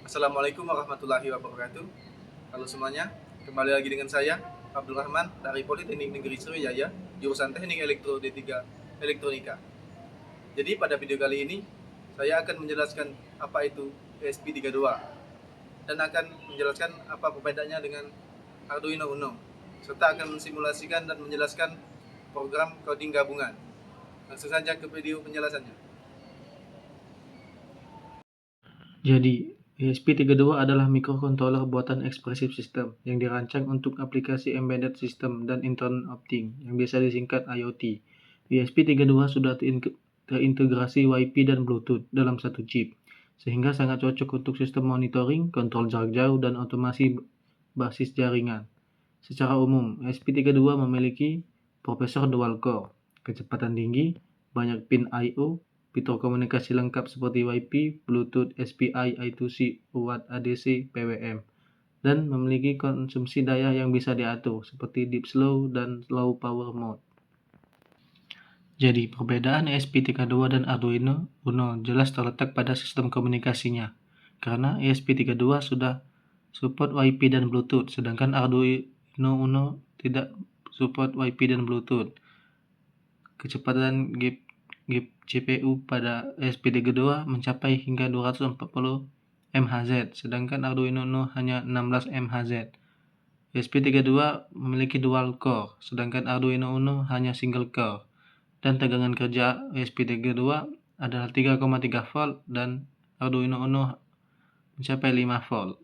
Assalamualaikum warahmatullahi wabarakatuh. Halo semuanya, kembali lagi dengan saya Abdul Rahman dari Politeknik Negeri Sriwijaya, jurusan Teknik Elektro D3 Elektronika. Jadi pada video kali ini saya akan menjelaskan apa itu ESP32 dan akan menjelaskan apa perbedaannya dengan Arduino Uno, serta akan mensimulasikan dan menjelaskan program coding gabungan. Langsung saja ke video penjelasannya. Jadi, ESP32 adalah microcontroller buatan Expressive System yang dirancang untuk aplikasi embedded system dan Internet of Things yang biasa disingkat IoT. ESP32 sudah terintegrasi Wi-Fi dan Bluetooth dalam satu chip, sehingga sangat cocok untuk sistem monitoring, kontrol jarak jauh, dan otomasi basis jaringan. Secara umum, ESP32 memiliki prosesor dual core, kecepatan tinggi, banyak pin I/O, fitur komunikasi lengkap seperti Wi-Fi, Bluetooth, SPI, I2C, UART, ADC, PWM, dan memiliki konsumsi daya yang bisa diatur seperti deep slow dan low power mode. Jadi, perbedaan ESP32 dan Arduino Uno jelas terletak pada sistem komunikasinya, karena ESP32 sudah support Wi-Fi dan Bluetooth, sedangkan Arduino Uno tidak support Wi-Fi dan Bluetooth. Kecepatan gap CPU pada ESP32 mencapai hingga 240 MHz, sedangkan Arduino Uno hanya 16 MHz. ESP32 memiliki dual core, sedangkan Arduino Uno hanya single core, dan tegangan kerja ESP32 adalah 3,3 volt dan Arduino Uno mencapai 5 volt.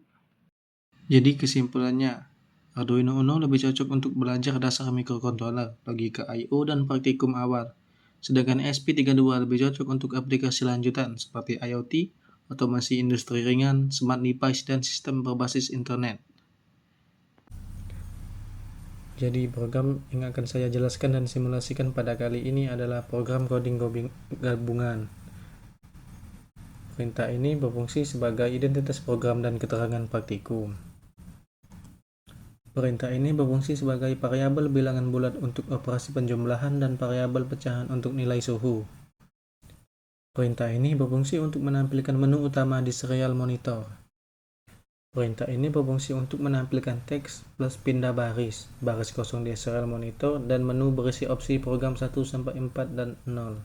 Jadi kesimpulannya, Arduino Uno lebih cocok untuk belajar dasar mikrokontroler, logika I/O, dan praktikum awal. Sedangkan ESP32 lebih cocok untuk aplikasi lanjutan seperti IoT, otomasi industri ringan, smart device, dan sistem berbasis internet. Jadi program yang akan saya jelaskan dan simulasikan pada kali ini adalah program coding gabungan. Perintah ini berfungsi sebagai identitas program dan keterangan praktikum. Perintah ini berfungsi sebagai variabel bilangan bulat untuk operasi penjumlahan dan variabel pecahan untuk nilai suhu. Perintah ini berfungsi untuk menampilkan menu utama di serial monitor. Perintah ini berfungsi untuk menampilkan teks plus pindah baris kosong di serial monitor, dan menu berisi opsi program 1-4 dan 0.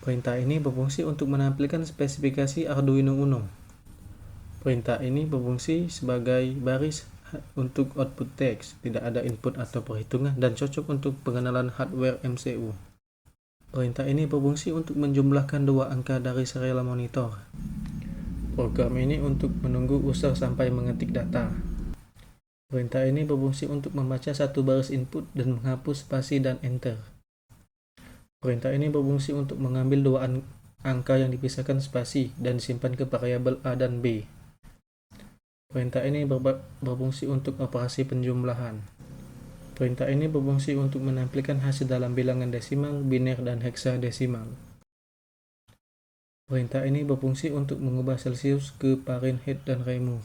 Perintah ini berfungsi untuk menampilkan spesifikasi Arduino Uno. Perintah ini berfungsi sebagai baris untuk output teks, tidak ada input atau perhitungan, dan cocok untuk pengenalan hardware MCU. Perintah ini berfungsi untuk menjumlahkan dua angka dari serial monitor. Program ini untuk menunggu user sampai mengetik data. Perintah ini berfungsi untuk membaca satu baris input dan menghapus spasi dan enter. Perintah ini berfungsi untuk mengambil dua angka yang dipisahkan spasi dan disimpan ke variabel A dan B. Perintah ini berfungsi untuk operasi penjumlahan. Perintah ini berfungsi untuk menampilkan hasil dalam bilangan desimal, biner, dan heksadesimal. Perintah ini berfungsi untuk mengubah Celsius ke Fahrenheit dan Reaumur.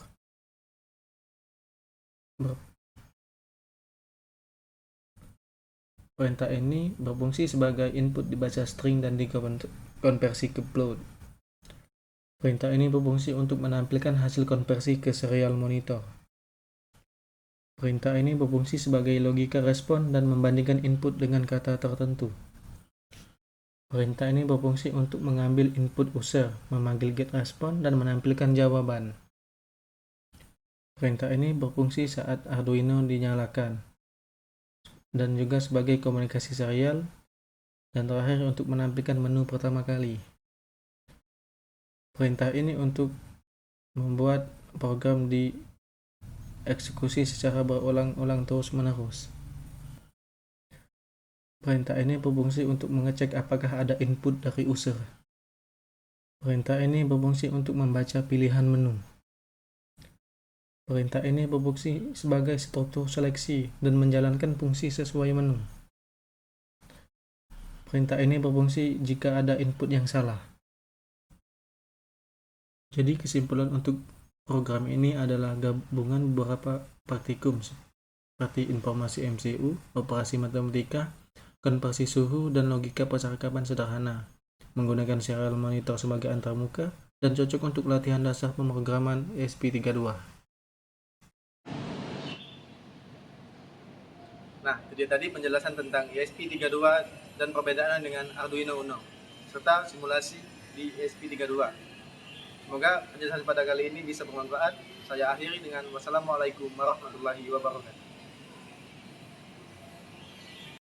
Perintah ini berfungsi sebagai input dibaca string dan dikonversi ke float. Perintah ini berfungsi untuk menampilkan hasil konversi ke serial monitor. Perintah ini berfungsi sebagai logika respon dan membandingkan input dengan kata tertentu. Perintah ini berfungsi untuk mengambil input user, memanggil get respon, dan menampilkan jawaban. Perintah ini berfungsi saat Arduino dinyalakan, dan juga sebagai komunikasi serial, dan terakhir untuk menampilkan menu pertama kali. Perintah ini untuk membuat program dieksekusi secara berulang-ulang terus-menerus. Perintah ini berfungsi untuk mengecek apakah ada input dari user. Perintah ini berfungsi untuk membaca pilihan menu. Perintah ini berfungsi sebagai struktur seleksi dan menjalankan fungsi sesuai menu. Perintah ini berfungsi jika ada input yang salah. Jadi kesimpulan untuk program ini adalah gabungan beberapa praktikum seperti informasi MCU, operasi matematika, konversi suhu, dan logika percakapan sederhana, menggunakan serial monitor sebagai antarmuka, dan cocok untuk latihan dasar pemrograman ESP32. Nah, itu dia tadi penjelasan tentang ESP32 dan perbedaannya dengan Arduino Uno, serta simulasi di ESP32. Semoga penjelasan pada kali ini bisa bermanfaat. Saya akhiri dengan wassalamualaikum warahmatullahi wabarakatuh.